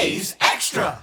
Hayes Extra.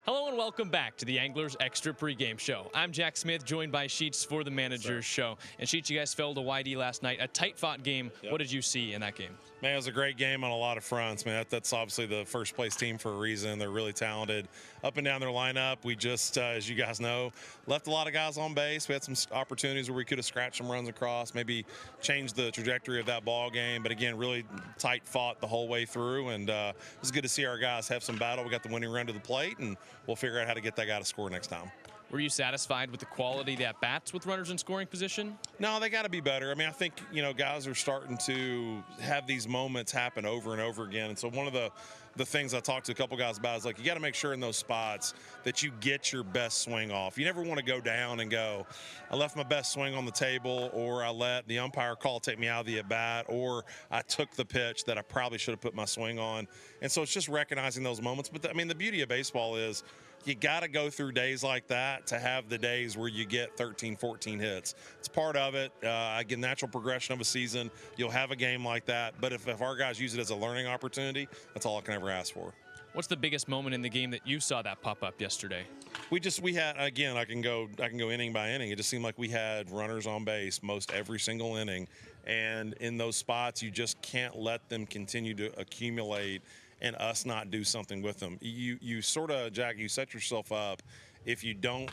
Hello and welcome back to the Anglers Extra pregame show. I'm Jack Smith, joined by Sheets for the Manager's Show. And Sheets, you guys fell to YD last night. A tight-fought game. Yep. What did you see in that game? Man, it was a great game on a lot of fronts. Man, that's obviously the first-place team for a reason. They're really talented up and down their lineup. We just, as you guys know, left a lot of guys on base. We had some opportunities where we could have scratched some runs across, maybe changed the trajectory of that ball game. But again, really tight-fought the whole way through, and it was good to see our guys have some battle. We got the winning run to the plate, and we'll figure out how to get that guy to score next time. Were you satisfied with the quality of the at-bats with runners in scoring position? No, they got to be better. I mean, I think, guys are starting to have these moments happen over and over again. And so one of the things I talked to a couple guys about is, like, you got to make sure in those spots that you get your best swing off. You never want to go down and go, I left my best swing on the table, or I let the umpire call take me out of the at-bat, or I took the pitch that I probably should have put my swing on. And so it's just recognizing those moments. But, the beauty of baseball is you got to go through days like that to have the days where you get 13, 14 hits. It's part of it. Again, natural progression of a season. You'll have a game like that. But if our guys use it as a learning opportunity, that's all I can ever ask for. What's the biggest moment in the game that you saw that pop up yesterday? We had, again, I can go inning by inning. It just seemed like we had runners on base most every single inning. And in those spots, you just can't let them continue to accumulate and us not do something with them. You sort of, Jack, you set yourself up if you don't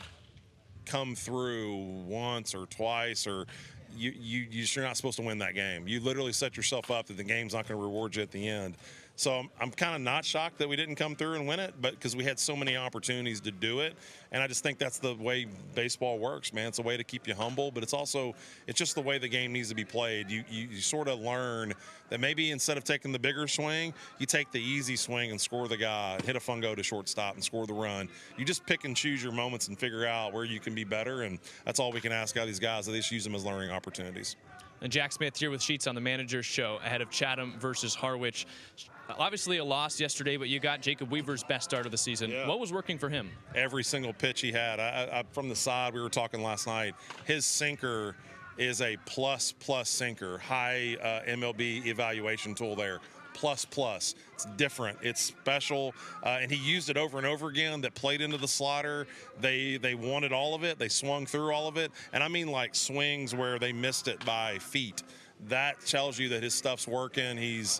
come through once or twice, or you're not supposed to win that game. You literally set yourself up that the game's not going to reward you at the end. So I'm kind of not shocked that we didn't come through and win it, but because we had so many opportunities to do it. And I just think that's the way baseball works, man. It's a way to keep you humble, but it's just the way the game needs to be played. You sort of learn that maybe instead of taking the bigger swing, you take the easy swing and score the guy, hit a fungo to shortstop and score the run. You just pick and choose your moments and figure out where you can be better, and that's all we can ask out of these guys. They just use them as learning opportunities. And Jack Smith here with Sheets on the Manager's Show ahead of Chatham versus Harwich. Obviously a loss yesterday, but you got Jacob Weaver's best start of the season. Yeah. What was working for him? Every single pitch he had. I from the side, we were talking last night, his sinker is a plus sinker, high MLB evaluation tool there. Plus. It's different. It's special. And he used it over and over again. That played into the slider. They wanted all of it. They swung through all of it. And I mean like swings where they missed it by feet. That tells you that his stuff's working. He's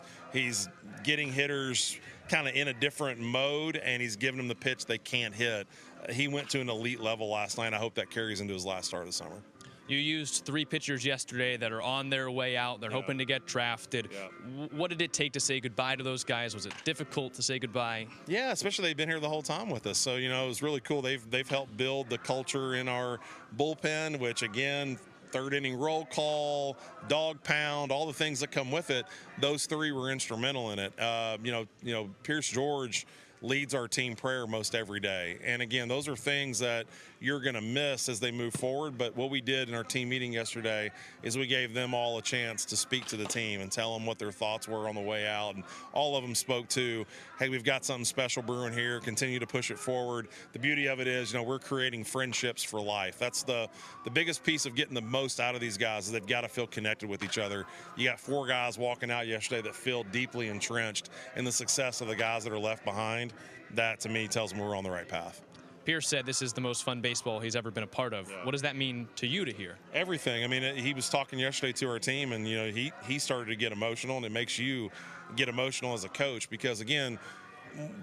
getting hitters kind of in a different mode, and he's giving them the pitch they can't hit. He went to an elite level last night. I hope that carries into his last start of the summer. You used 3 pitchers yesterday that are on their way out. They're hoping to get drafted. Yeah. What did it take to say goodbye to those guys? Was it difficult to say goodbye? Yeah, especially they've been here the whole time with us. So, it was really cool. They've helped build the culture in our bullpen, which, again, third inning roll call, dog pound, all the things that come with it. Those 3 were instrumental in it. Pierce George leads our team prayer most every day. And again, those are things that you're going to miss as they move forward. But what we did in our team meeting yesterday is we gave them all a chance to speak to the team and tell them what their thoughts were on the way out. And all of them spoke to, hey, we've got something special brewing here. Continue to push it forward. The beauty of it is, we're creating friendships for life. That's the biggest piece of getting the most out of these guys is they've got to feel connected with each other. You got 4 guys walking out yesterday that feel deeply entrenched in the success of the guys that are left behind. That, to me, tells me we're on the right path. Pierce said this is the most fun baseball he's ever been a part of. Yeah. What does that mean to you to hear? Everything. I mean, he was talking yesterday to our team, and, he started to get emotional, and it makes you get emotional as a coach because, again,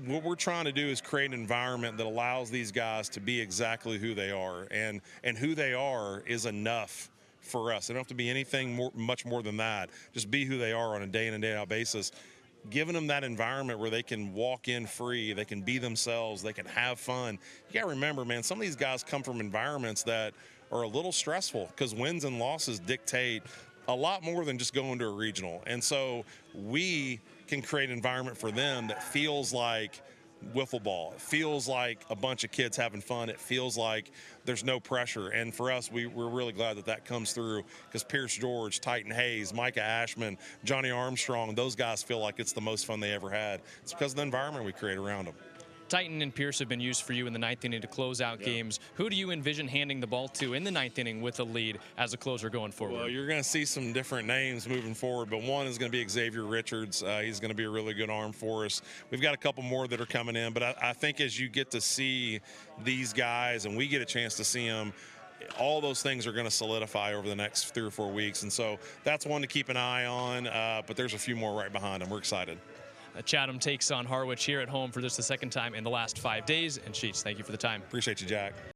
what we're trying to do is create an environment that allows these guys to be exactly who they are, and who they are is enough for us. They don't have to be anything much more than that. Just be who they are on a day in and day out basis. Giving them that environment where they can walk in free, they can be themselves, they can have fun. You got to remember, man, some of these guys come from environments that are a little stressful because wins and losses dictate a lot more than just going to a regional. And so we can create an environment for them that feels like wiffle ball. It feels like a bunch of kids having fun. It feels like there's no pressure. And for us, we're really glad that comes through because Pierce George, Titan Hayes, Micah Ashman, Johnny Armstrong, those guys feel like it's the most fun they ever had. It's because of the environment we create around them. Titan and Pierce have been used for you in the ninth inning to close out games. Who do you envision handing the ball to in the ninth inning with a lead as a closer going forward? Well, you're going to see some different names moving forward, but one is going to be Xavier Richards. He's going to be a really good arm for us. We've got a couple more that are coming in, but I think as you get to see these guys and we get a chance to see them, all those things are going to solidify over the next 3 or 4 weeks. And so that's one to keep an eye on, but there's a few more right behind them. We're excited. Chatham takes on Harwich here at home for just the second time in the last 5 days. And Sheets, thank you for the time. Appreciate you, Jack.